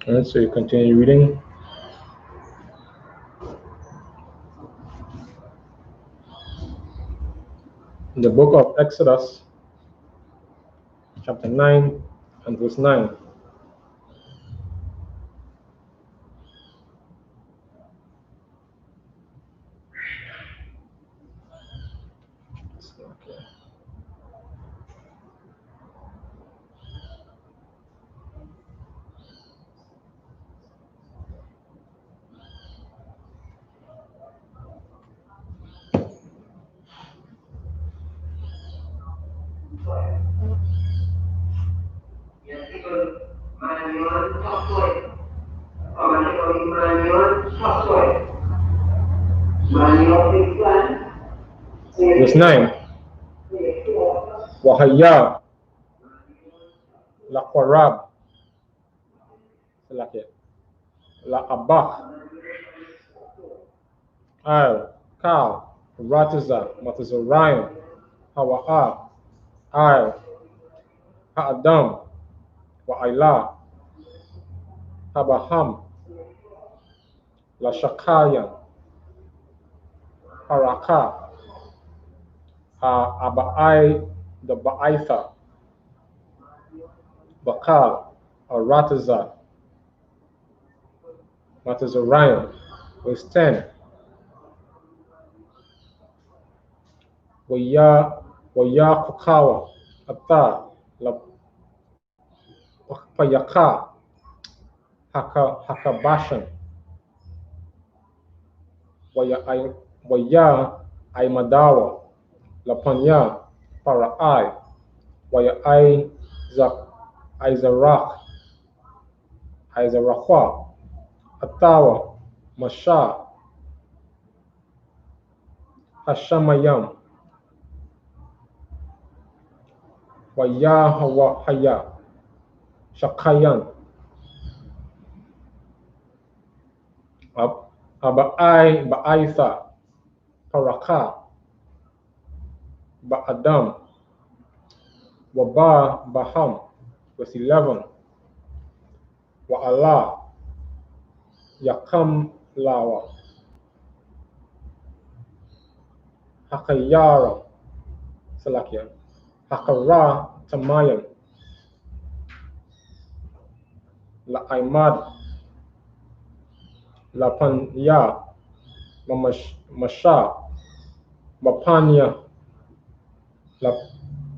And so you continue reading. In the book of Exodus, chapter 9 and verse 9. Verse 9. Wahaya la Qarab la Abach Al Kal Ratiza Matazorion Hawa'a Al Ha'adam Wa'ila Habaham La Shakayan Haraka Aba'ai the Ba'itha Bakal Ratiza Matazorion. Verse 10. Waya Kukawa Ata La Payaka Hakabashan Waya Aimadawa Lapanya Para'ai Waya Aizarakwa Atawa Masha Hashamayam Waya Hawa Haya Shakayan Aba'ai Ba'aitha Paraka Ba'adam Waba Baham. Verse 11. Wa'ala Yakam Lawa Hakayara Salakia Hakara Tamayan La Aimad La Panya Masha Mapanya La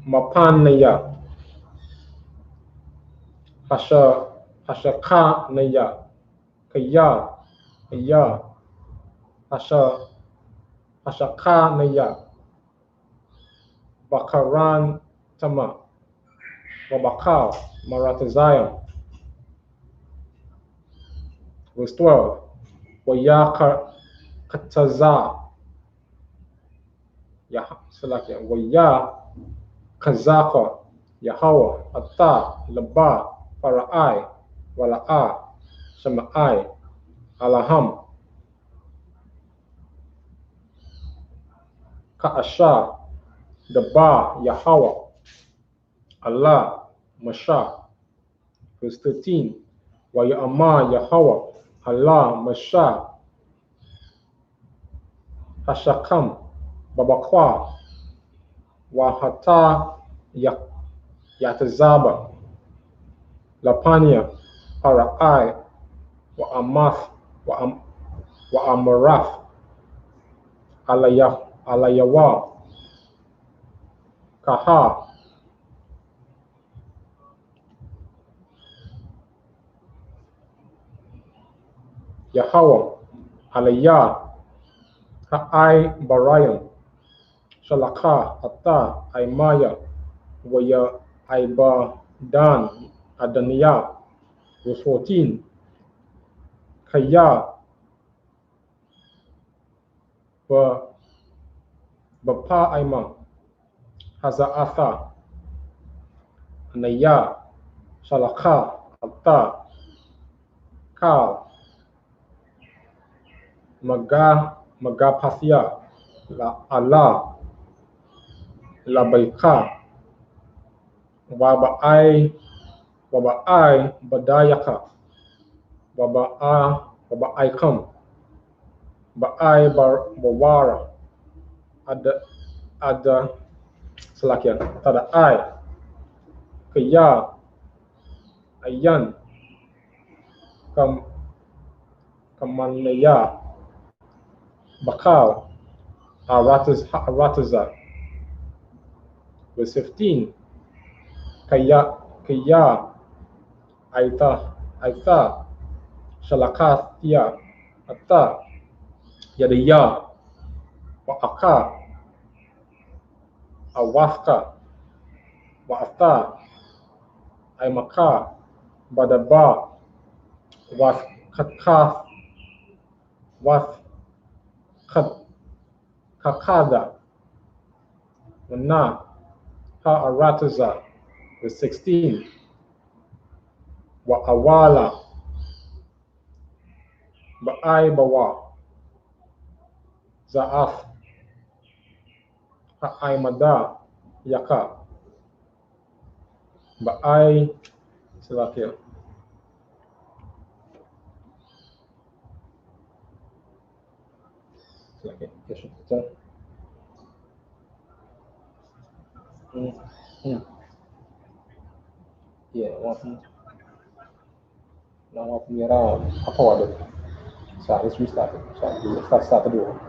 Mapanya Hashakanaya Kaya Hashakanaya Bakaran Tama Wabakal Maratazayam. Verse 12. Waya Kataza Waya Kazaka Yahweh Ata Laba Para'ai Wala'a Shama'ai Alaham Ka'asha Daba Yahweh Allah Masha. Verse 13. Wayama Yahweh Allah Masha Hashakam Babakwa Wahata Yatazaba Lapania Para'ai Wa'amath Wa'amarath Alayawa Kaha Yahweh Alaya Ha'ai Barayam Shalaka Ata Aimaya Waya Aibadan Adaniya. Verse 14. Kaya Bapa Aima Haza'atha Anaya Shalaka Ata Kal Magapathya La Allah La Baika Waba'ai Badayaka Baba I come. Ba I Bawara. Ada Salakian. Tada I. Kaya. Ayan. Kamanaya. Bakal. Arataza. Verse 15. Kaya. Aita. Shalakatia. Ata. Yadaya. Wa'aka. Awafka. Wa'ata. Aimaka. Badaba. Wafkaka. Kakada. Wana. Arataza. Verse 16. Wa'awala. Ba'ai bawa. Za'af. Ha'aimada. Yaka. Ba'ai. Salakia. Salakia. Yeah, one from around. I poured it. So let's restart it. So let's start the door.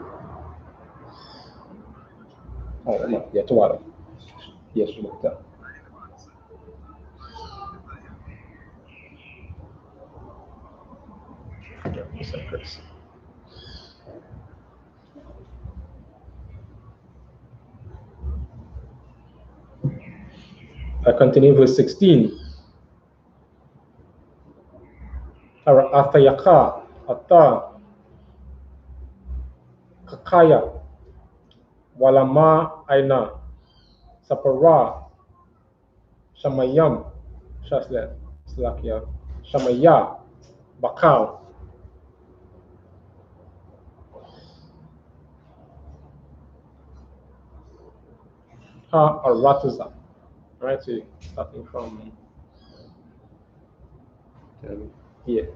Alright, yeah, to water. Yes, look that. Chris. I continue verse 16. Atayaka, Ata, Kakaya, Walama Aina, Sapara, Shamayam, Shaslet, Slakia, Shamaya, Bakal. Ha Aratuza. Right, so starting from here.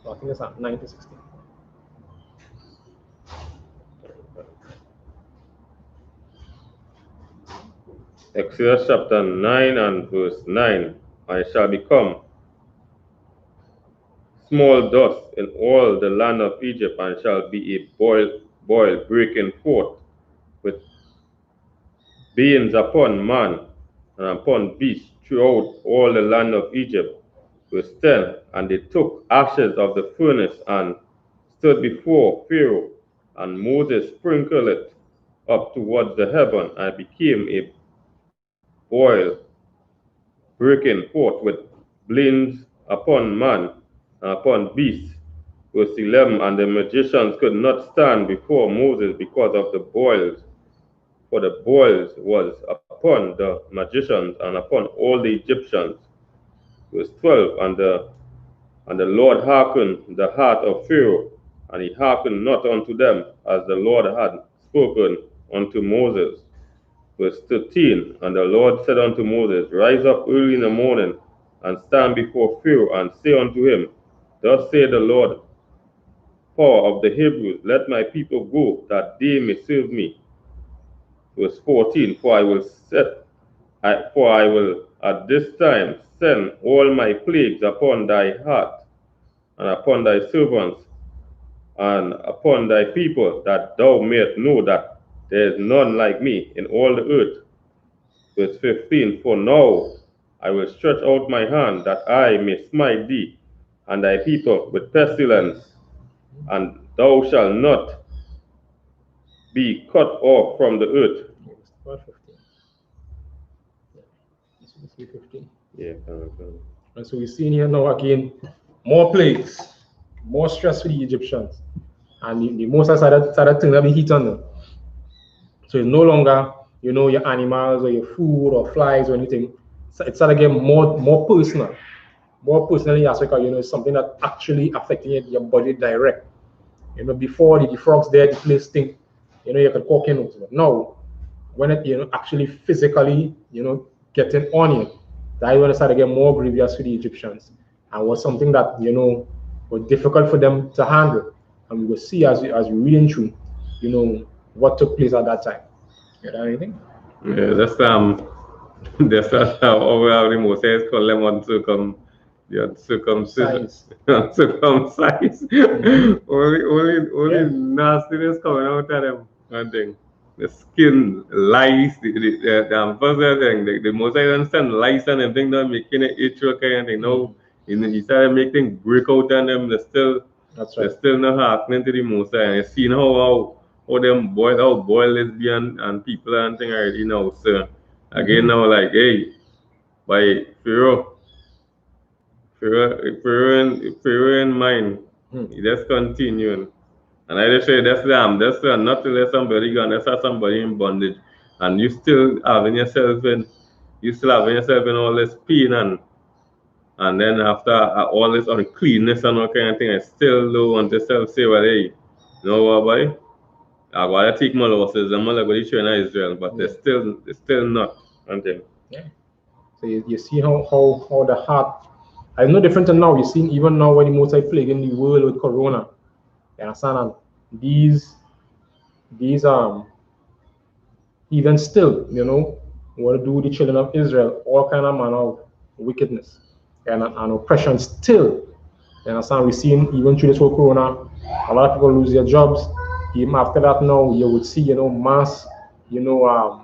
So I think it's at 9 to 16. Exodus chapter 9 and verse 9. I shall become small dust in all the land of Egypt, and shall be a boil breaking forth with beings upon man and upon beast throughout all the land of Egypt. Verse 10. And they took ashes of the furnace and stood before Pharaoh, and Moses sprinkled it up towards the heaven, and became a boil breaking forth with blains upon man and upon beasts. Verse 11. And the magicians could not stand before Moses because of the boils, for the boils was upon the magicians and upon all the Egyptians. Verse 12. And the Lord hearkened the heart of Pharaoh, and he hearkened not unto them, as the Lord had spoken unto Moses. Verse 13. And the Lord said unto Moses, Rise up early in the morning, and stand before Pharaoh, and say unto him, Thus saith the Lord, power of the Hebrews, let my people go, that they may serve me. Verse 14. For I will at this time send all my plagues upon thy heart, and upon thy servants, and upon thy people, that thou mayest know that there is none like me in all the earth. Verse 15. For now I will stretch out my hand, that I may smite thee and thy people with pestilence, and thou shalt not be cut off from the earth. Verse 15. Yeah. And so we're seeing here now again more plagues, more stress for the Egyptians. And the Moses started turning up the heat on them. So it's no longer, your animals or your food or flies or anything. So it started getting more personal. More personally, as it's something that actually affecting your body direct. Before the frogs there, the place stink, you could walk in. But now, when it, actually physically, getting on you, that is when it started to get more grievous for the Egyptians. and was something that, you know, was difficult for them to handle. And we will see as we reading through, you know, what took place at that time. You got anything? Yeah, that's how we have the Moses call them the uncircumcision, uncircumcised. Only nastiness coming out of them. One thing. The skin, lice, the first thing, the Moses understand lice and everything, not making it itch kind of thing. Now, he started making break out on them, they're still not happening to the Moses. And you see how them boil lesbian and people and thing already now. So again now like, hey, by Pharaoh in mind, just continuing. And I just say that's not to let somebody go and that's have somebody in bondage. And you still having yourself in all this pain and then after all this uncleanness and all kind of thing, I still don't want yourself say, well, hey, you know what, boy? I gotta take my losses. I'm not going to train Israel, but they're still not until. Yeah. So you see how the heart is no different than now. You see, even now when the multi-plague in the world with Corona, you understand? And these even still, you know, want to do the children of Israel all kind of manner of wickedness and oppression still. You understand? We've seen even through this whole Corona, a lot of people lose their jobs. Even after that, now you would see, you know, mass, you know,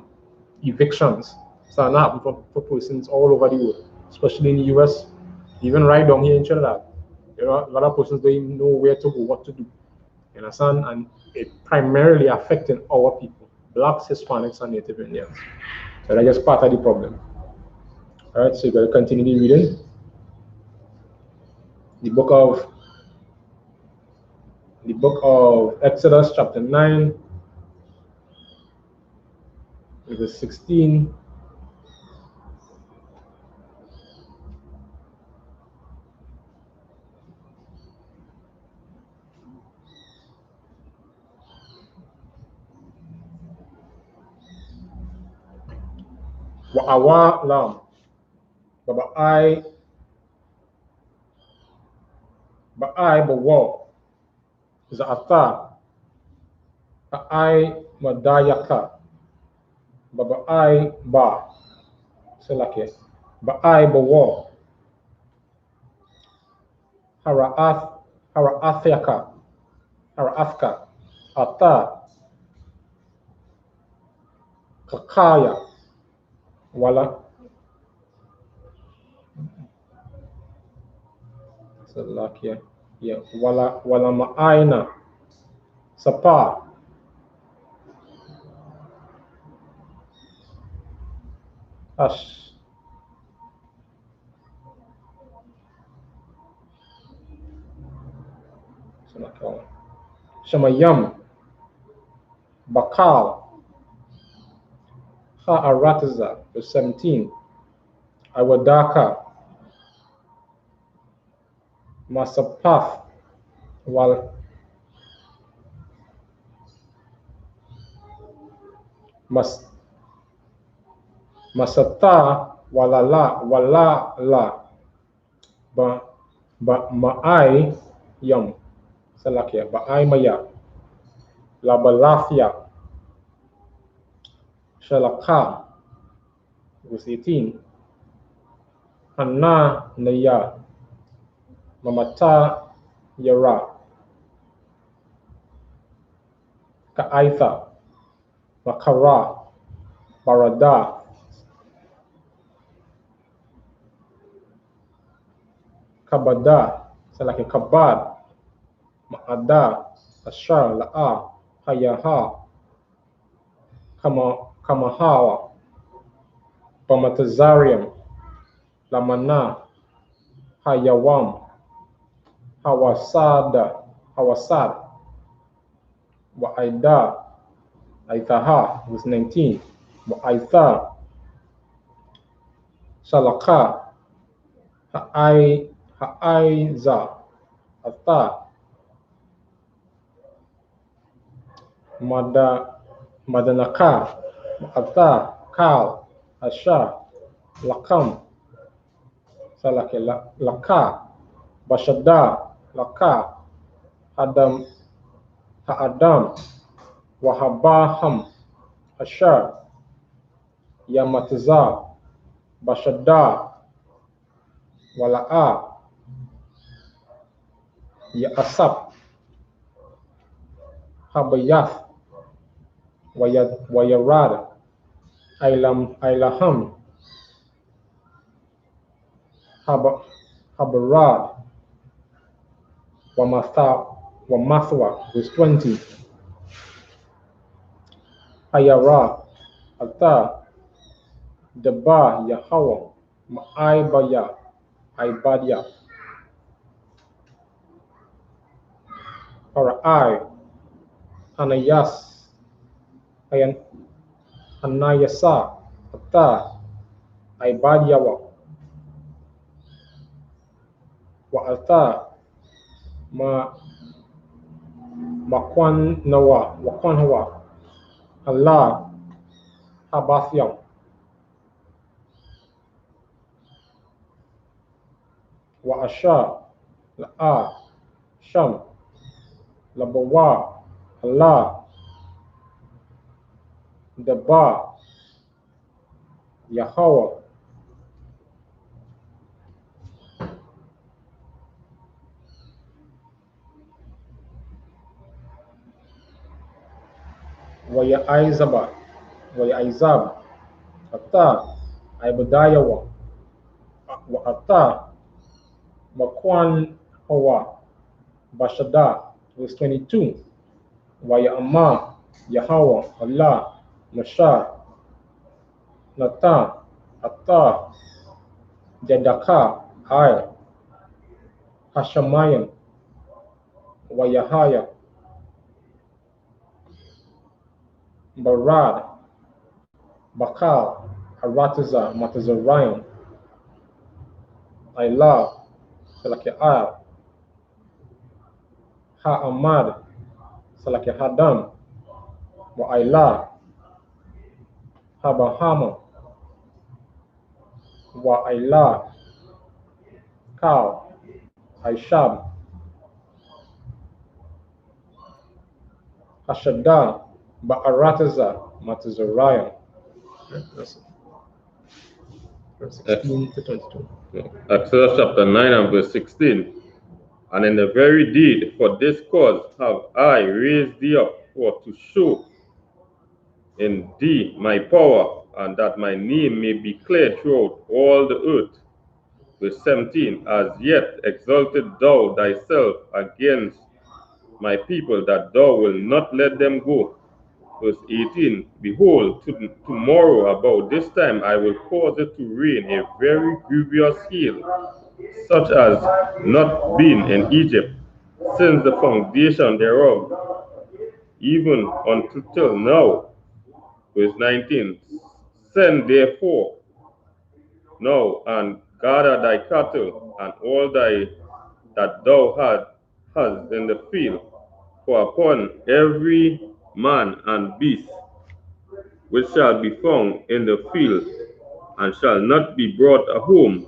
evictions starting to happen for persons all over the world, especially in the US, even right down here in Trinidad. You know, a lot of persons don't even know where to go, what to do. You understand? And it primarily affecting our people, blacks, Hispanics, and Native Indians. So that's just part of the problem. All right, so you got to continue the reading. The book of Exodus, chapter 9, verse 16. Wa'awa lam. Ba'ai bawa. Za'ata. Ba'ai madayaka. Ba'ai ba. Selake. Ba'ai bawa. Hara'athaka. Ata. Kakaya. Wala. Selake. Yeah. Wala ma'aina. Sapa. Ash. Shamayam. Bakal. Ha'aratiza. Verse 17. Awadaka. Masapath. Masata walala ba ma'ai yam salakia ba'ai maya labalafia shalaka verse 18 Hanna naya mamata yara ka'aitha makara barada kabada salaki kabad ma'ada ashar la'a hayaha kamahawa pamatazarium lamana hayawam hawasad wa'aida aithaha verse 19 wa'aitha shalaka ha'aiza ata madanaka ata kal asha lakam salake laka Bashada, Laka, Adam, Ha'adam, Wahabaham, Ashar, Yamataza, Bashada, Wala'a, Ya'asap, Habayath, Wayarad, Ilaham, Habarad, Wamathwa, verse 20. Ayara, Ata, Deba, Yahweh, Ma'aibaya, Aibadya, Para'ai, Anayas, Anayasa, Ata, Aibadyawa, Wa'ata, Wakwanhawa, Allah, Habathyam, Wa'asha, La'a, Sham, Labawa, Allah, Deba, Yahweh, Waya Aizab, Ata, Ibadayawa, Ata, Makwan Hawa, Bashada, verse 22. Waya Amma, Yahweh, Allah, Masha, Natan, Ata, Jedaka, Hashamayim, Wayahaya, Barad, Bakal, Arataza, Matazarayan, Ilah, Salakiah, Ha'amad, Salakihadam, Wa'ilah, Habahama, Wa'ilah, Kal, I.S.U.P.K, Hashada, Ba'arataza, Matazarayan. That's verse 16 to 22. Exodus chapter 9 and verse 16. And in the very deed, for this cause have I raised thee up, for to show in thee my power, and that my name may be clear throughout all the earth. Verse 17. As yet exalted thou thyself against my people, that thou wilt not let them go. Verse 18. Behold, tomorrow about this time I will cause it to rain a very grievous hail, such as not been in Egypt since the foundation thereof, even unto till now. Verse 19. Send therefore now and gather thy cattle and all thy that thou hast in the field, for upon every man and beast which shall be found in the field, and shall not be brought home,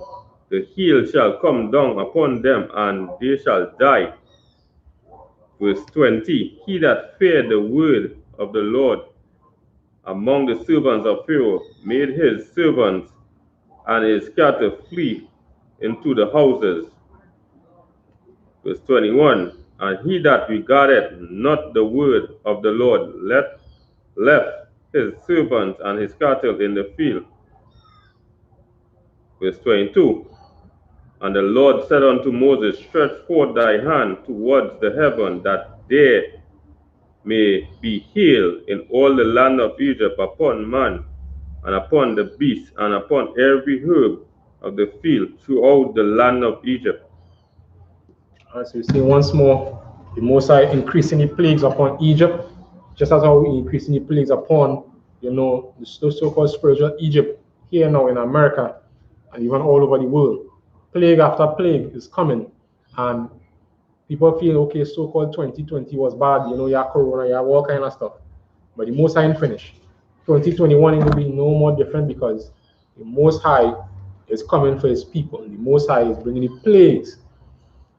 the hail shall come down upon them, and they shall die. Verse 20. He that feared the word of the Lord among the servants of Pharaoh made his servants and his cattle flee into the houses. Verse 21. And he that regarded not the word of the Lord left his servants and his cattle in the field. Verse 22. And the Lord said unto Moses, stretch forth thy hand towards the heaven, that there may be hail in all the land of Egypt, upon man, and upon the beast, and upon every herb of the field throughout the land of Egypt. As we see once more, the Most High increasing the plagues upon Egypt, just as how he increasing the plagues upon, the so-called spiritual Egypt here now in America and even all over the world. Plague after plague is coming, and people feel, okay, so-called 2020 was bad, you have corona, you have all kind of stuff, but the Most High ain't finished. 2021 will be no more different, because the Most High is coming for his people. The Most High is bringing the plagues,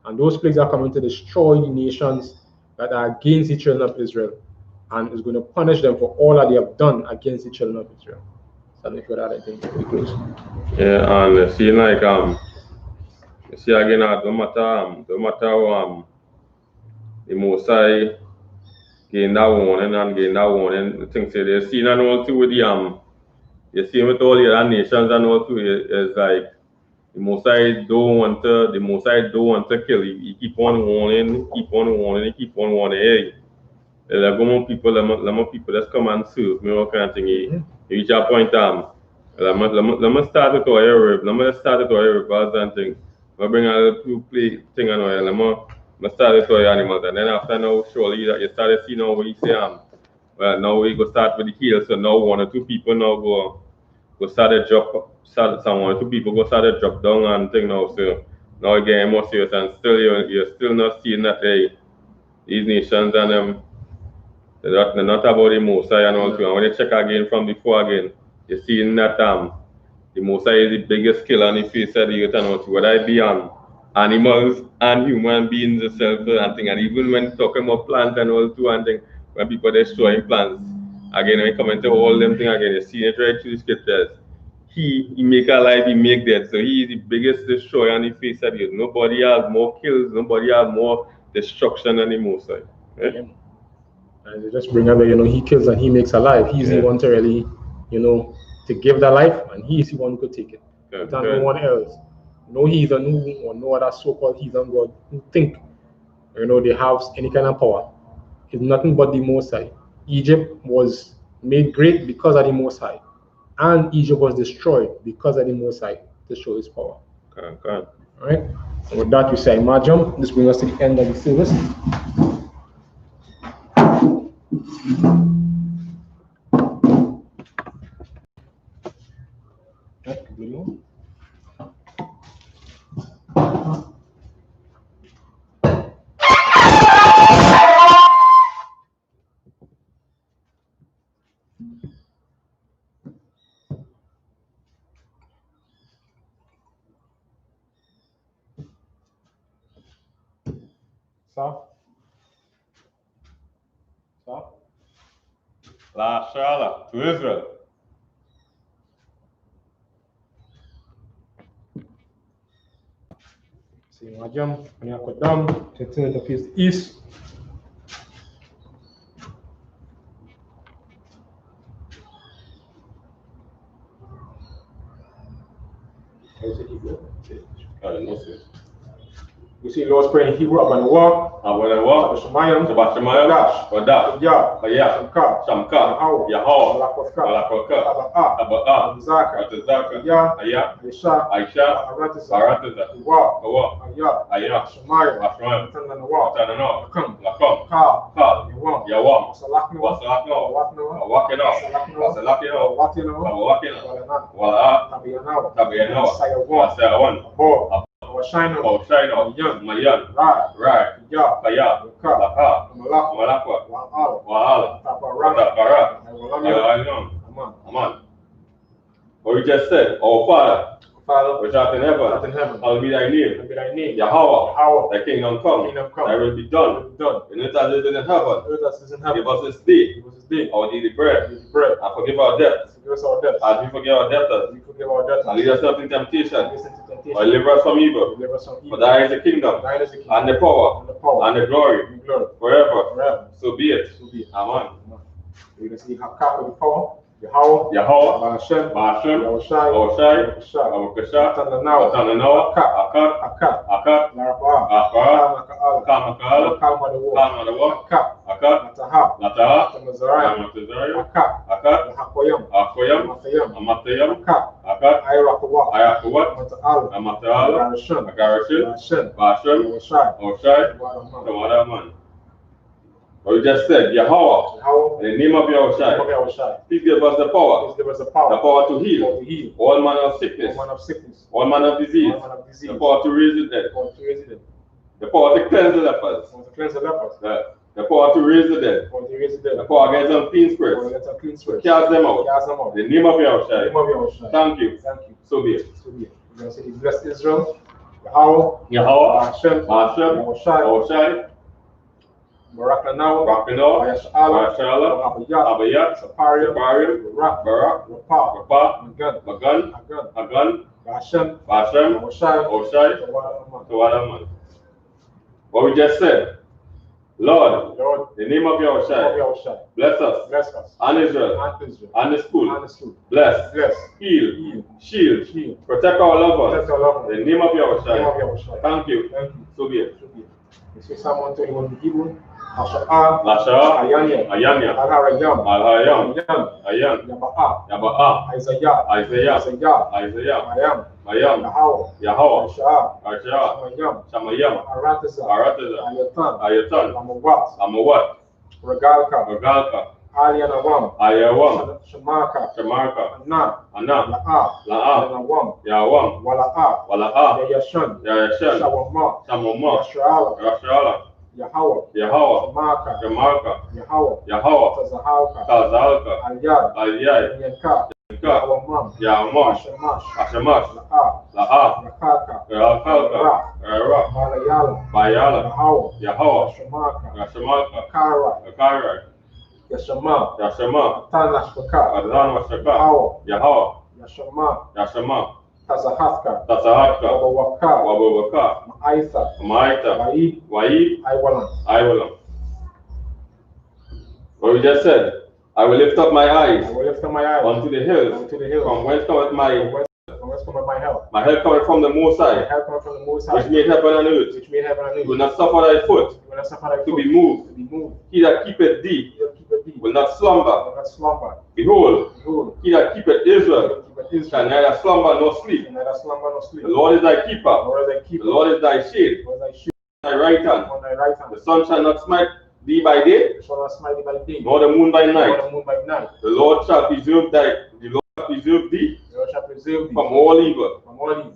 And those plagues are coming to destroy the nations that are against the children of Israel, and is going to punish them for all that they have done against the children of Israel. So if you had anything to close. Yeah, and see like you see again no matter the Mosai gain that warning and gain that warning, the thing say they're seen and all too with the you see with all the other nations and all too is like the Mosai don't want to kill. He keep on warning, keep on warning. Hey, there are more people that come and serve me, all kind of thing. You reach a point let me start with our Arab. Let me start with our Arab and thing. I bring a little play thing and let me start with our animals, and then after now surely that you start to see now what you say well now we go start with the heel. So now 1 or 2 people now go start to drop, some 1 or 2 people go start to drop down and thing now. So now again more serious, and still you're still not seeing that these nations and they're not about the Mosai and all too. And when you check again from before again, you're seeing that the Mosai is the biggest killer on the face of the earth and all too. Whether it be animals and human beings itself and thing. And even when talking about plants and all too and thing, when people destroying plants, again when you come into all them things again, you see it right through the scriptures. He make alive, he make dead. So he is the biggest destroyer on the face of the earth. Nobody has more kills, nobody has more destruction than the Mosai. Right? Yeah. And they just bring up, he kills and he makes alive. He's the one to really, to give the life, and he's the one who could take it. And no one else. No heathen or no other so-called heathen god who think, they have any kind of power. It's nothing but the Most High. Egypt was made great because of the Most High, and Egypt was destroyed because of the Most High to show His power. Okay. All right. And with that, we say, Majam. This brings us to the end of the service. La Shala to Israel. See, Majam, when you go down, turn to face east. You see Lord's Prayer in Hebrew, Abanawah, Shabbat Shemayim, Wadash, Yah, Shamka, Yahweh, Abba, Zaka, Yah, Aisha, Baratiza, Ayah, Shemayim, Tananawa, Lakum, Kal, Yawam, Wasalakno, Wakino, Wala, Tabianawa, Sayawan, Shino, Mayan, Rai, Kaya, Laka, Malakwa, Waal, Tapara, Aman. What we just said, our Father, which art in heaven, hallowed be thy name. Yahweh, thy kingdom come, thy will be done. In earth as it is in heaven. Give us this day our daily bread, and forgive our debts, as we forgive our debtors. And lead us not into temptation, but deliver us from evil. For thine is the kingdom, and the power, and the glory, forever. So be it. Amen. You can see how cap the power. Yahweh, Ba'ashem, Yahushai, Tananawa, Akat, Kamakal, Nataha, Tamazariah, Akat, Hakoyam, Amatayam, Akat, Ayakawat, Amatal, Agarashin, Ba'ashem, Yahushai, Tawadaman. What we just said, Yahweh, in the name of Yahushai, please give us the power, the power to heal all manner of sickness, all manner of disease, the power to raise the dead, the power to cleanse the lepers, the power to raise the dead, the power against unclean spirits, to cast them out, in the name of Yahushai. Thank you. So be it. We're going to say, bless Israel. Yahweh, Hashem, Hashem, Yahushai, Yahushai, Barakanaw, Rakano, Shala, Shala, Abayat, Saparium, Barak, Barak, Rapa, Rapa, Magan, Magan, Hagan, Hashem, Hashem, Yahushai, Oshai, Tawadaman. Tawadaman. What we just said, Lord, Lord, in the name of Yahushai, bless us, and Israel, and the school, bless, heal, shield, protect our loved ones, in the name of Yahushai. Thank you. So be it. This is someone to you Hebrew. Lasha'a, Ayanya, Al-Harayam, Ayan, Yaba'a, Yaba'a, Isaiah, Mayam, Yahweh, Asha, Shamayam, Arataza, Ayatan, Lamawat, Regalka, Alianawam, Ayawam, Shamaka, Anna, La'a, Yawam, Wala'a, Yashan, Yashan, Shawama, Shamoma, Yashrala, Yahweh, Shamaka, Jamaka, Yahweh, Tazalka, Aliyad, Aliyah, Yanka, Yawam, Ashamash, La'a, Yakaka, Ra, Bayala, Yahweh, Shamaka, Akara, Yashama, Adhan Washaka, Yahweh, Yashama, Tazahatka, Wabawaka, Ma'aita, Wa'id, Iwalam. What we just said, I will lift up my eyes unto the hills, from whence cometh my help. My help cometh from the Most High, which made heaven and earth. Will not suffer thy foot to be moved. He that keepeth thee will not slumber. Behold, he that keepeth Israel shall neither slumber nor sleep. The Lord is thy keeper. The Lord is thy shade. Thy right hand. The sun shall not smite thee by day, nor the moon by night. The Lord shall preserve thee from all evil.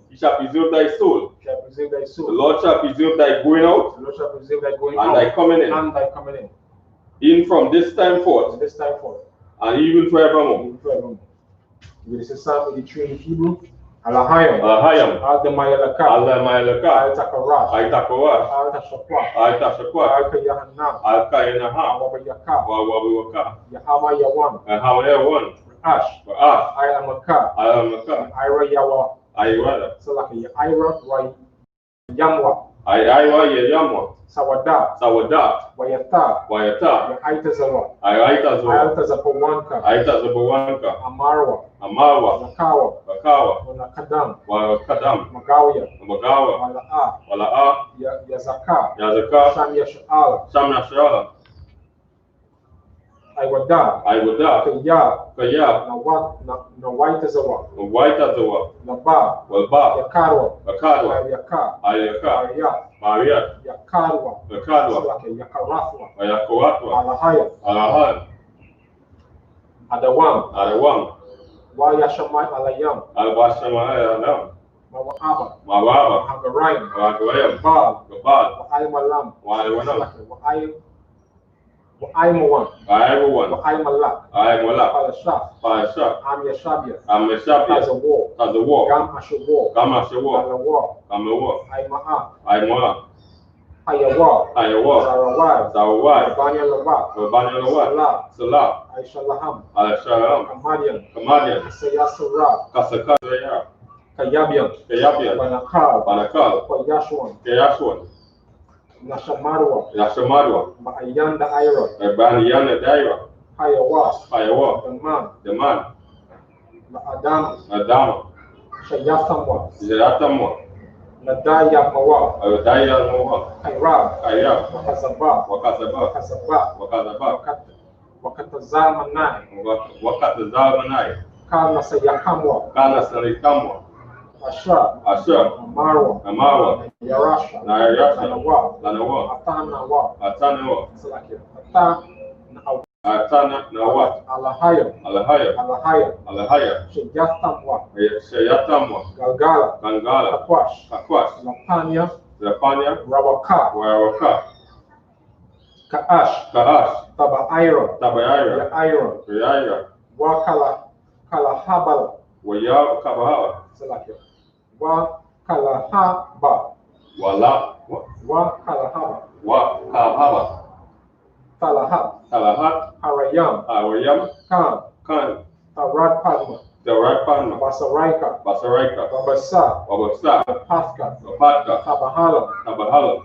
He shall preserve thy soul. The Lord shall preserve thy going out and thy coming in. In from this time forth and even forevermore. This is Psalm 83 in Hebrew. Alahayam, Al-Damayalaka, Al-Takarat, Al-Tashakwat, Al-Kayahanna, Wabawaka, Yahama Yawan, Ash, I-Amaka, Ira Yawa, so like Ira, right, Yamwa, Yamwa, Sawadat, Wayata, Aitazawa, Aitazapawanka, Amarwa, Zakawa, Kadam, Magawa, Wala'a, Yazaka, Yazaka, Sham Yashala, Iwada, Kayab, Nawaitazawa, Naba, Yakarwa, Ayaka, Yakarwa, Yakarathwa, Alahan, Adawam, Wayashamai Alayam, Al-Bashamai, Mawaba, Hagarayim, Baal, Gabal, Wa'aymalam, Wa'aymawan, Wa'aymalak, Parashah, Amyashabia, Tazawar, Gam Ashawar, Ayma'a, Hayawa, Zawai, Banya Salah, Aishalaham, Kamadian, Sayasura, Kasakaya, Kayabian, Banakal, Yashwan, Nashamarwa, Ma'ayanda Ira, Baniyana Daira, Hayawa, the man, Adama, Shayasamwa, Zeratamwa, Nadaya Mawa, Kairab, Wakazaba, Wakatazamanai, Kana Sayakamwa, Asha, Amarwa, Yarasha, Lanawa, Atanawa, Atana, Nawat, Alahaya, Shayatamwa, Gangala, Kakwash, Lapanya, Rawaka, Kaash, Tabaira, Yaira, Kalahabala, Waya Kabahala, Kalahaba. Wala. What? Wa Kalahaba. Wa Kahaba. Talahat. Talahat. Harayam. Arayam. Khan. Khan. Tarad Padma. Darat Panma. Basaraika. Basaraika. Babasa. Babasa. Pathka. Patka. Tabahala. Tabahala.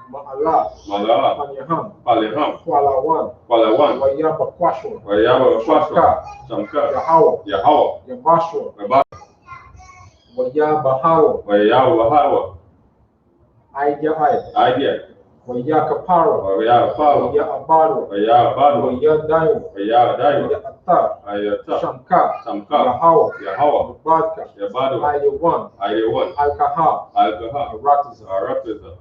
Ma'ala. Malala. Panyaham. Paliham. Kualawan. Palawan. Wayaba Kwashwa. Wayaba Kwasha. Shamka. Shamka. Yahawa. Yahawa. Yabashwa. Waba. Wayaba Hawa. Wayawa Hawa. Idea. Idea. Waya Kapara. Waya Pala. Waya Abado. Waya Badu. Waya Dayo. Waya Dayo. Waya Atta. Ayata. Shamka. Samka. Yahawa. Yahawa. Badka. Yabadu. Idewan. Idewan. Alkaha. Alkaha. Aratiza. Aratiza.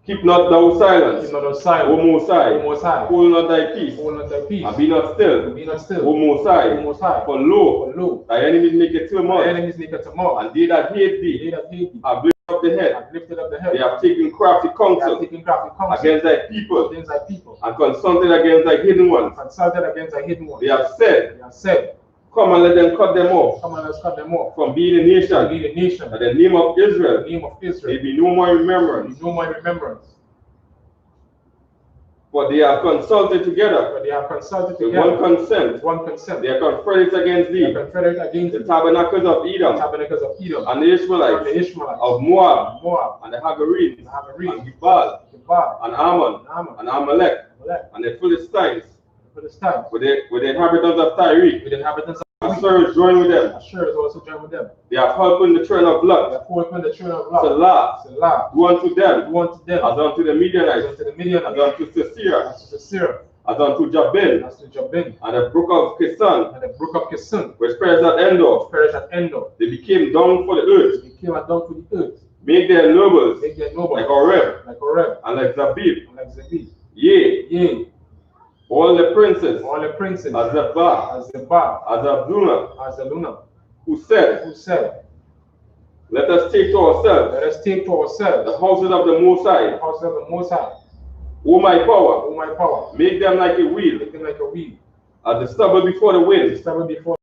Keep not thou silence. Keep not thou silence. O Most High. O Most High. Hold not thy peace. Hold not thy peace. And be not still. Be not still. O Most High. O Most High. For lo, For lo, thy enemies make a turmoil. thy enemies make a tumult. And they that hate They thee that hate thee have lifted up the head. have lifted up the head. They have taken crafty They have counsel taken crafty counsel against thy people against thy people. and consulted against thy hidden ones. Consulted against thy hidden ones. They have said, They have said, come and let them cut them off come and let's cut them off. from being a To nation. be the nation. That the name of The Israel name of may Israel. be no more There remembrance. is no more remembrance. For they have consulted together But they have consulted with together one consent. with one consent. They are confederates against They are thee, confederate against the the tabernacles of Edom, tabernacles of Edom, and the and Israelites, the Ishmaelites, of Moab, Moab, and the Hagarenes, the Hagarenes, and Gebal, Gebal, and Ammon, and Ammon, and Amalek, Amalek, and the Philistines, for this time. with the inhabitants of Tyre. With the inhabitants of Assur is joined with them. Assur is also joined with them. They have helped in the children of They Lot. have forth the children of Lot. Salah, Salah, do unto them do unto them as unto the as Midianites, unto the as Midianites, unto Sisera, as to Sisera, as unto Jabin, as to Jabin, and the brook of Kisan, and the brook of Kisun, which perished at Endor. perished at Endor. They became dung for the earth. They came and down to the earth. Make their nobles Make their noble like Oreb like Oreb, and like Zabib. and like Zebib. Yea, Yea, all the princes, all the princes, as Zabah, as Zebah, as Abdullah, as Zaluna, who said, who said, let us take to ourselves let us take to ourselves the houses of the Most the High. house of the Most High. O my power, O my power, make them like a wheel, make them like a wheel, as the stubble before the wind, stubble before,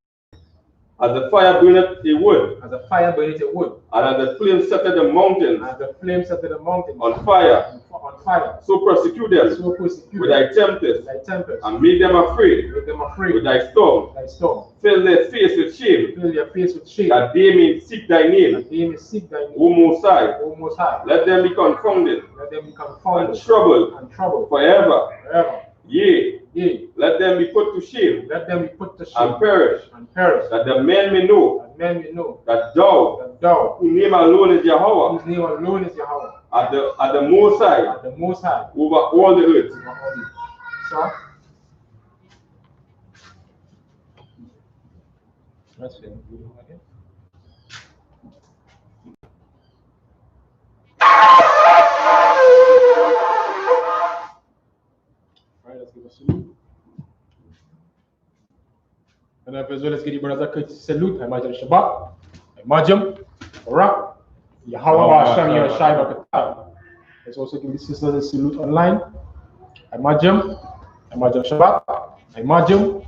as the fire burneth a wood, as the fire burneth a wood, and as the flame setteth the mountains as the flames set the mountain on fire. on fire. So persecute them So persecute with thy tempest, thy tempest, and make them afraid make them with afraid, thy storm. thy storm. Fill their face with shame, Fill their face with shame, that they may seek thy name. that they may seek thy name. O Most High, O Most High, let them be confounded let them be and confounded troubled and troubled forever. forever. Yea, Yea, let them be put to shame let them be put to shame and perish, and perish, that the men may know that men may know that thou, that thou, whose name alone is Yahweh, whose name alone is Yahweh, at the Most High, are the Most High over all the earth. over all the earth. So, let's see. All right, let's give a salute. And as well, let's give the brothers a courtesy salute. I imagine Shabbat, I imagine Barak, Yahweh Hashem Yahshai Bakatah. Let's also give the sisters a salute online. I imagine Shabbat, I imagine